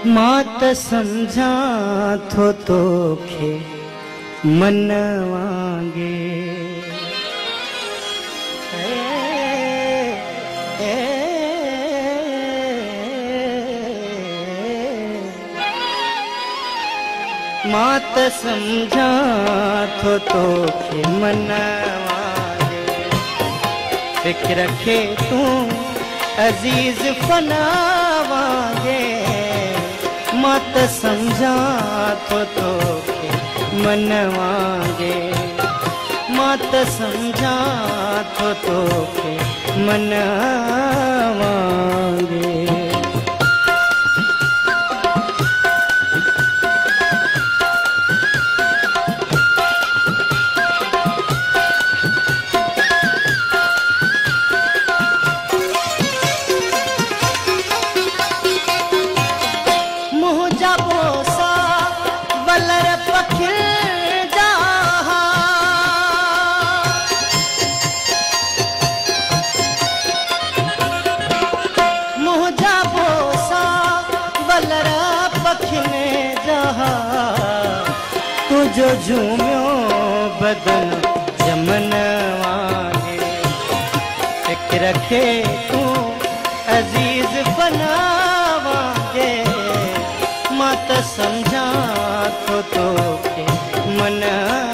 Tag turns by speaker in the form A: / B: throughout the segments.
A: मात समझा थो तोखे मनवांगे। मात समझा थो तोखे मनवांगे। फिक्र रखे तू अजीज फनावांगे। मात समझा थो तोखे मनवांगे। मात समझा थो तोखे मनवांगे। तुझो झूमियो बदन जमनवांगे। फिक्र रखे तू अजीज बनावांगे। मात समझा थो तोखे मनवांगे।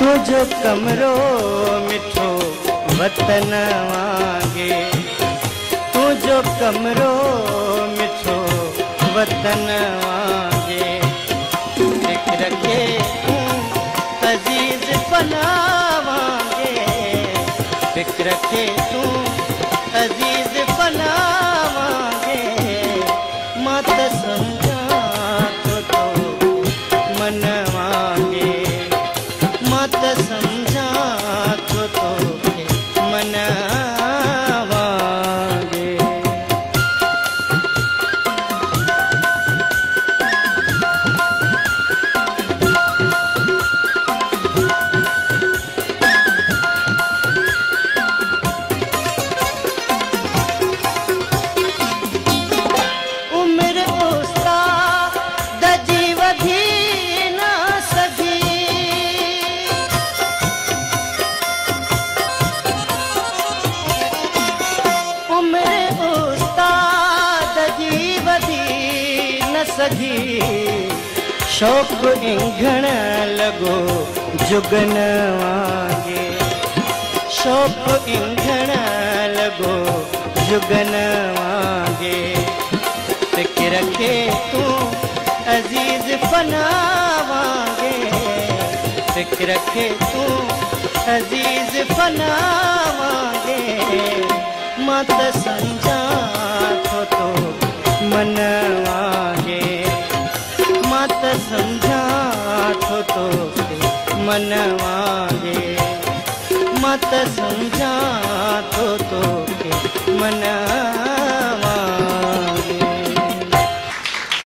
A: तुझो कमरो मिठो वतन वांगे। तुझो कमरो मिठो वतन वांगे। फिक्र रखे तू अजीज फनावांगे। फिक्र रखे तू अजीज फनावांगे। मात समझा थो मनवांगे। मात समझा थो तोखे मनवांगे। उम्र उस्ताद जी वधी न सघी। सगी शौक इंघण लगो जुगन वांगे। शौक इंघण लगो जुगन वांगे। फिक्र रखे तू अजीज फनावांगे। फिक्र रखे तू अजीज फनावांगे। मात समझा थो तो मनवांगे। मात समझा थो तोखे मनवांगे। मात समझा थो तोखे मनवांगे।